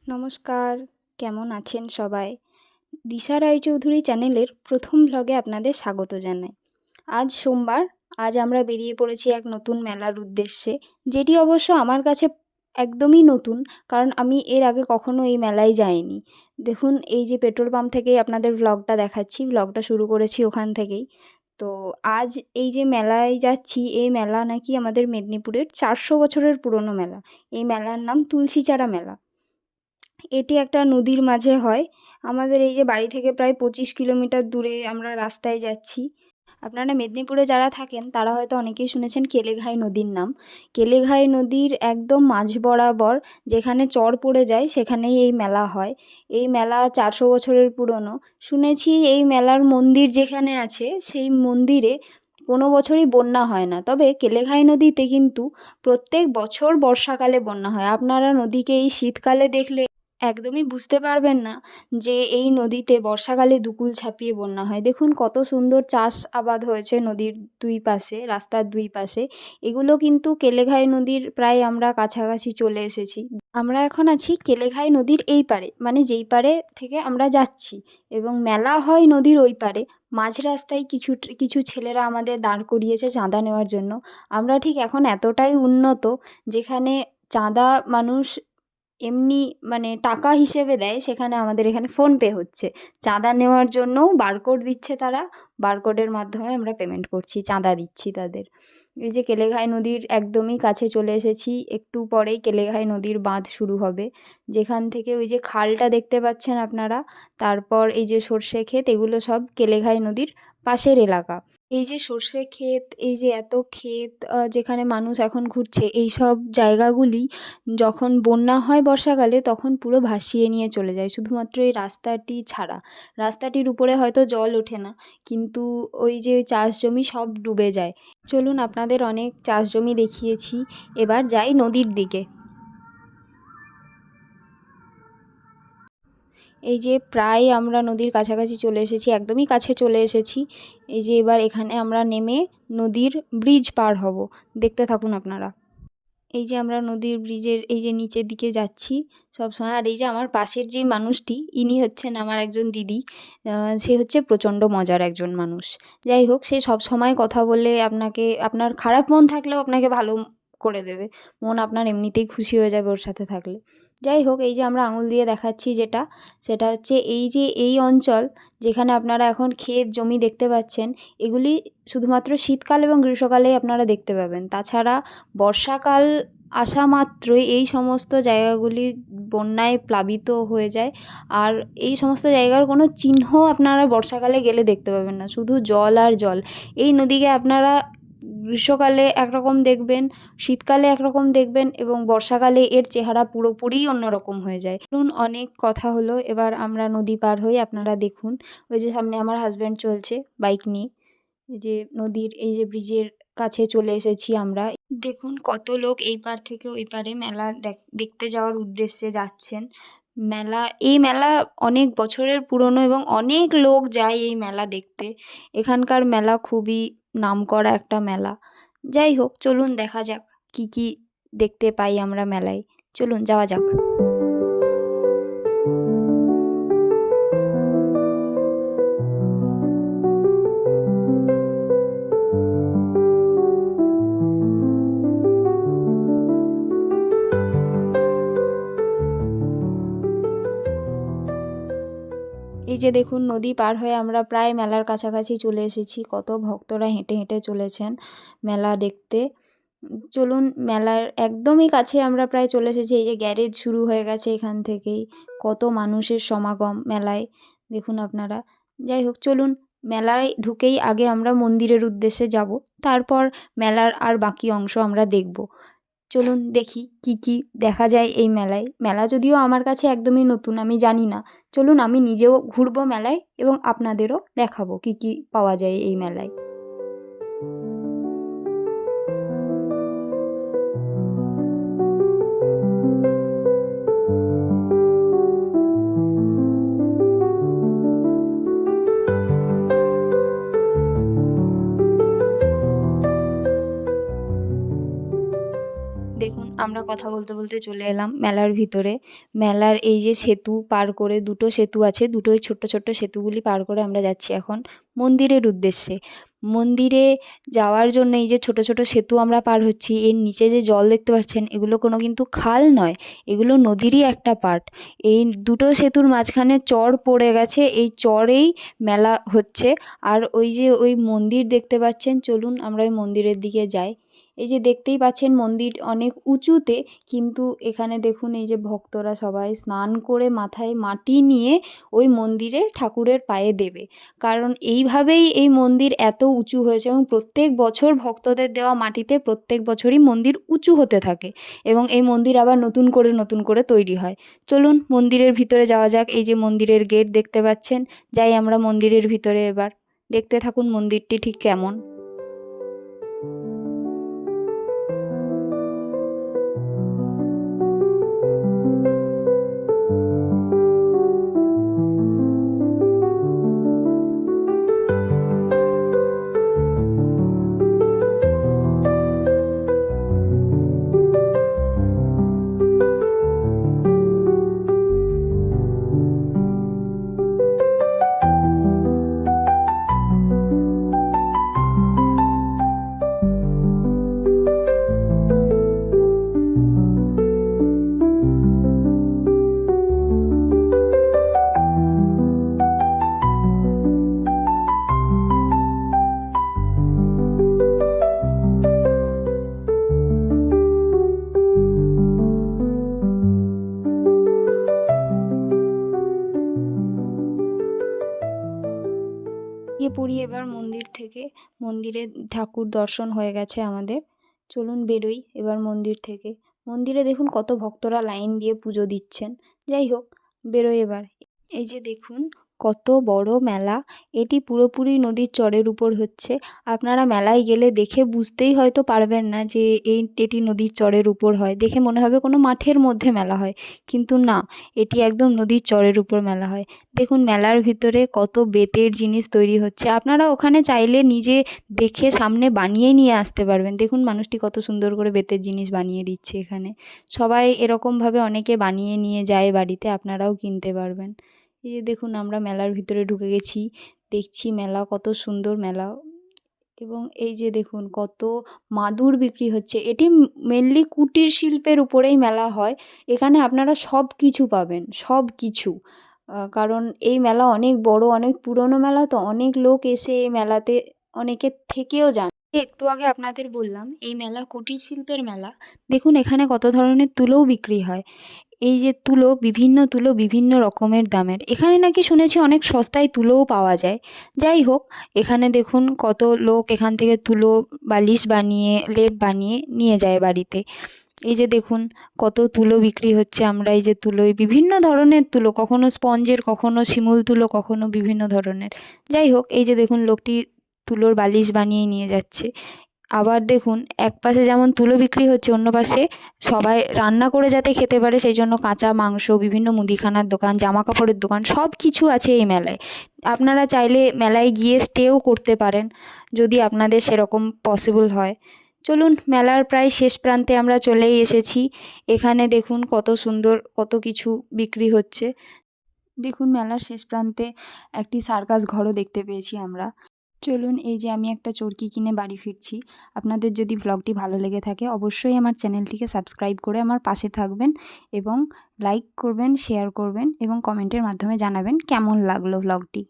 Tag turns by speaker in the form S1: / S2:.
S1: নমস্কার, কেমন আছেন সবাই? দিশা রায়চৌধুরী চ্যানেলের প্রথম ভ্লগে আপনাদের স্বাগত জানাই। আজ সোমবার, আজ আমরা বেরিয়ে পড়েছি এক নতুন মেলার উদ্দেশ্যে, যেটি অবশ্য আমার কাছে একদমই নতুন, কারণ আমি এর আগে কখনো এই মেলায় যাইনি। দেখুন, এই যে পেট্রোল পাম্প থেকেই আপনাদের ভ্লগটা দেখাচ্ছি, ভ্লগটা শুরু করেছি ওখান থেকেই। তো আজ এই যে মেলায় যাচ্ছি, এই মেলা নাকি আমাদের মেদিনীপুরের 400 বছরের পুরনো মেলা। এই মেলার নাম তুলসীচারা মেলা। এটি একটা নদীর মাঝে হয়। আমাদের এই যে বাড়ি থেকে প্রায় 25 কিলোমিটার দূরে আমরা রাস্তায় যাচ্ছি। আপনারা মেদিনীপুরে যারা থাকেন তারা হয়তো অনেকেই শুনেছেন কেলেঘাই নদীর নাম। কেলেঘাই নদীর একদম মাঝ বরাবর যেখানে চর পড়ে যায় সেখানেই এই মেলা হয়। এই মেলা 400 বছরের পুরনো। শুনেছি এই মেলার মন্দির যেখানে আছে সেই মন্দিরে কোনো বছরই বন্যা হয় না। তবে কেলেঘাই নদীতে কিন্তু প্রত্যেক বছর বর্ষাকালে বন্যা হয়। আপনারা নদীকে এই শীতকালে দেখলে একদমই বুঝতে পারবেন না যে এই নদীতে বর্ষাকালে দুকুল ছাপিয়ে বন্যা হয়। দেখুন কত সুন্দর চাষ আবাদ হয়েছে নদীর দুই পাশে, রাস্তার দুই পাশে। এগুলো কিন্তু কেলেঘাই নদীর প্রায় আমরা কাছাকাছি চলে এসেছি। আমরা এখন আছি কেলেঘাই নদীর এই পারে, মানে যেই পারে থেকে আমরা যাচ্ছি, এবং মেলা হয় নদীর ওই পারে। মাঝ রাস্তায় কিছু ছেলেরা আমাদের দাঁড় করিয়েছে চাঁদা নেওয়ার জন্য। আমরা ঠিক এখন এতটাই উন্নত যেখানে চাঁদা মানুষ এমনি মানে টাকা হিসেবে দেয়, সেখানে আমাদের এখানে ফোনপে হচ্ছে। চাঁদা নেওয়ার জন্যও বারকোড দিচ্ছে তারা, বারকোডের মাধ্যমে আমরা পেমেন্ট করছি, চাঁদা দিচ্ছি তাদের। এই যে কেলেঘাই নদীর একদমই কাছে চলে এসেছি, একটু পরেই কেলেঘাই নদীর বাঁধ শুরু হবে। যেখান থেকে ওই যে খালটা দেখতে পাচ্ছেন আপনারা, তারপর এই যে সর্ষে ক্ষেত, এগুলো সব কেলেঘাই নদীর পাশের এলাকা। এই যে সর্ষে ক্ষেত, এই যে এত ক্ষেত যেখানে মানুষ এখন ঘুরছে, এই সব জায়গাগুলি যখন বন্যা হয় বর্ষাকালে তখন পুরো ভাসিয়ে নিয়ে চলে যায়, শুধুমাত্র এই রাস্তাটি ছাড়া। রাস্তাটির উপরে হয়তো জল ওঠে না, কিন্তু ওই যে চাষ জমি সব ডুবে যায়। চলুন, আপনাদের অনেক চাষ জমি দেখিয়েছি, এবার যাই নদীর দিকে। এই যে প্রায় আমরা নদীর কাছাকাছি চলে এসেছি, একদমই কাছে চলে এসেছি। এই যে এবার এখানে আমরা নেমে নদীর ব্রিজ পার হব, দেখতে থাকুন আপনারা। এই যে আমরা নদীর ব্রিজের এই যে নিচের দিকে যাচ্ছি সবসময়। আর এই যে আমার পাশের যে মানুষটি, ইনি হচ্ছেন আমার একজন দিদি। সে হচ্ছে প্রচণ্ড মজার একজন মানুষ। যাই হোক, সে সবসময় কথা বলে আপনাকে, আপনার খারাপ মন থাকলেও আপনাকে ভালো করে দেবে। মন আপনার এমনিতেই খুশি হয়ে যাবে ওর সাথে থাকলে। যাই হোক, এই যে আমরা আঙুল দিয়ে দেখাচ্ছি যেটা, সেটা হচ্ছে এই যে এই অঞ্চল যেখানে আপনারা এখন ক্ষেত জমি দেখতে পাচ্ছেন, এগুলি শুধুমাত্র শীতকাল এবং গ্রীষ্মকালেই আপনারা দেখতে পাবেন। তাছাড়া বর্ষাকাল আসা মাত্রই এই সমস্ত জায়গাগুলি বন্যায় প্লাবিত হয়ে যায়। আর এই সমস্ত জায়গার কোনো চিহ্ন আপনারা বর্ষাকালে গেলে দেখতে পাবেন না, শুধু জল আর জল। এই নদীকে আপনারা গ্রীষ্মকালে একরকম দেখবেন, শীতকালে একরকম দেখবেন, এবং বর্ষাকালে এর চেহারা পুরোপুরিই অন্যরকম হয়ে যায়। ধরুন, অনেক কথা হলো, এবার আমরা নদী পার হই। আপনারা দেখুন, ওই যে সামনে আমার হাজব্যান্ড চলছে বাইক নিয়ে। এই যে নদীর এই যে ব্রিজের কাছে চলে এসেছি আমরা। দেখুন কত লোক এই পার থেকে ওই পারে মেলা দেখতে যাওয়ার উদ্দেশ্যে যাচ্ছেন। এই মেলা অনেক বছরের পুরনো এবং অনেক লোক যায় এই মেলা দেখতে। এখানকার মেলা খুবই নামকরা একটা মেলা। যাই হোক, চলুন দেখা যাক কি কি দেখতে পাই আমরা মেলায়। চলুন যাওয়া যাক। এই যে দেখুন, নদী পার হয়ে আমরা প্রায় মেলার কাছাকাছি চলে এসেছি। কত ভক্তরা হেঁটে হেঁটে চলেছেন মেলা দেখতে। চলুন, মেলার একদমই কাছে আমরা প্রায় চলে এসেছি। এই যে গ্যারেজ শুরু হয়ে গেছে এখান থেকেই। কত মানুষের সমাগম মেলায়, দেখুন আপনারা। যাই হোক, চলুন মেলায় ঢুকেই আগে আমরা মন্দিরের উদ্দেশ্যে যাব, তারপর মেলার আর বাকি অংশ আমরা দেখব। চলুন দেখি কি কি দেখা যায় এই মেলায়। মেলা যদিও আমার কাছে একদমই নতুন, আমি জানি না। চলুন আমি নিজেও ঘুরবো মেলায় এবং আপনাদেরও দেখাবো কি কি পাওয়া যায় এই মেলায়। দেখুন, আমরা কথা বলতে বলতে চলে এলাম মেলার ভিতরে। মেলার এই যে সেতু পার করে, দুটো সেতু আছে, দুটোই ছোট্ট ছোট্ট সেতুগুলি পার করে আমরা যাচ্ছি এখন মন্দিরের উদ্দেশ্যে। মন্দিরে যাওয়ার জন্য এই যে ছোট ছোট সেতু আমরা পার হচ্ছি, এর নিচে যে জল দেখতে পাচ্ছেন এগুলো কোনো কিন্তু খাল নয়, এগুলো নদীরই একটা পার্ট। এই দুটো সেতুর মাঝখানে চর পড়ে গেছে, এই চরেই মেলা হচ্ছে। আর ওই যে ওই মন্দির দেখতে পাচ্ছেন, চলুন আমরা ওই মন্দিরের দিকে যাই। এই যে দেখতেই পাচ্ছেন মন্দির অনেক উঁচুতে, কিন্তু এখানে দেখুন এই যে ভক্তরা সবাই স্নান করে মাথায় মাটি নিয়ে ওই মন্দিরে ঠাকুরের পায়ে দেবে। কারণ এইভাবেই এই মন্দির এত উঁচু হয়েছে, এবং প্রত্যেক বছর ভক্তদের দেওয়া মাটিতে প্রত্যেক বছরই মন্দির উঁচু হতে থাকে, এবং এই মন্দির আবার নতুন করে তৈরি হয়। চলুন মন্দিরের ভিতরে যাওয়া যাক। এই যে মন্দিরের গেট দেখতে পাচ্ছেন, যাই আমরা মন্দিরের ভিতরে এবার। দেখতে থাকুন মন্দিরটি ঠিক কেমন। বেরিয়ে পড়ি এবার মন্দির থেকে। মন্দিরে ঠাকুর দর্শন হয়ে গেছে আমাদের। চলুন বেরোই এবার মন্দির থেকে। মন্দিরে দেখুন কত ভক্তরা লাইন দিয়ে পুজো দিচ্ছেন। যাই হোক, বেরোই এবার। এই যে দেখুন কত বড় মেলা, এটি পুরোপুরি নদীর চরের উপর হচ্ছে। আপনারা মেলায় গেলে দেখে বুঝতেই হয়তো পারবেন না যে এটি নদীর চরের উপর হয়, দেখে মনে হবে কোনো মাঠের মধ্যে মেলা হয়, কিন্তু না, এটি একদম নদীর চরের উপর মেলা হয়। দেখুন মেলার ভিতরে কত বেতের জিনিস তৈরি হচ্ছে, আপনারা ওখানে চাইলে নিজে দেখে সামনে বানিয়ে নিয়ে আসতে পারবেন। দেখুন মানুষটি কত সুন্দর করে বেতের জিনিস বানিয়ে দিচ্ছে এখানে। সবাই এরকমভাবে অনেকে বানিয়ে নিয়ে যায় বাড়িতে, আপনারাও কিনতে পারবেন। এই যে দেখুন আমরা মেলার ভিতরে ঢুকে গেছি, দেখছি মেলা কত সুন্দর মেলা। এবং এই যে দেখুন কত মাদুর বিক্রি হচ্ছে, এটি মেনলি কুটির শিল্পের উপরেই মেলা হয়। এখানে আপনারা সব কিছু পাবেন, সব কিছু। কারণ এই মেলা অনেক বড়, অনেক পুরনো মেলা, তো অনেক লোক এসে এই মেলাতে অনেকে থেকেও যান। একটু আগে আপনাদের বললাম এই মেলা কুটির শিল্পের মেলা। দেখুন এখানে কত ধরনের তুলোও বিক্রি হয়। এই যে তুলো বিভিন্ন রকমের দামের। এখানে নাকি শুনেছি অনেক সস্তায় তুলোও পাওয়া যায়। যাই হোক, এখানে দেখুন কত লোক এখান থেকে তুলো, বালিশ বানিয়ে, লেপ বানিয়ে নিয়ে যায় বাড়িতে। এই যে দেখুন কত তুলো বিক্রি হচ্ছে। আমরা এই যে তুলোয় বিভিন্ন ধরনের তুলো, কখনো স্পঞ্জের, কখনো শিমুল তুলো, কখনো বিভিন্ন ধরনের। যাই হোক, এই যে দেখুন লোকটি তুলোর বালিশ বানিয়ে নিয়ে যাচ্ছে। আবার দেখুন এক পাশে যেমন তুলো বিক্রি হচ্ছে, অন্য পাশে সবাই রান্না করে যাতে খেতে পারে সেই জন্য কাঁচা মাংস, বিভিন্ন মুদিখানার দোকান, জামা কাপড়ের দোকান, সব কিছু আছে এই মেলায়। আপনারা চাইলে মেলায় গিয়ে স্টেও করতে পারেন, যদি আপনাদের সেরকম পসিবল হয়। চলুন মেলার প্রায় শেষ প্রান্তে আমরা চলেই এসেছি। এখানে দেখুন কত সুন্দর কত কিছু বিক্রি হচ্ছে। দেখুন মেলার শেষ প্রান্তে একটি সার্কাস ঘরও দেখতে পেয়েছি আমরা। চলুন এই যে আমি একটা চরকি কিনে বাড়ি ফিরছি। আপনাদের যদি ভ্লগটি ভালো লেগে থাকে অবশ্যই আমার চ্যানেলটিকে সাবস্ক্রাইব করে আমার পাশে থাকবেন, এবং লাইক করবেন, শেয়ার করবেন, এবং কমেন্টের মাধ্যমে জানাবেন কেমন লাগলো ভ্লগটি।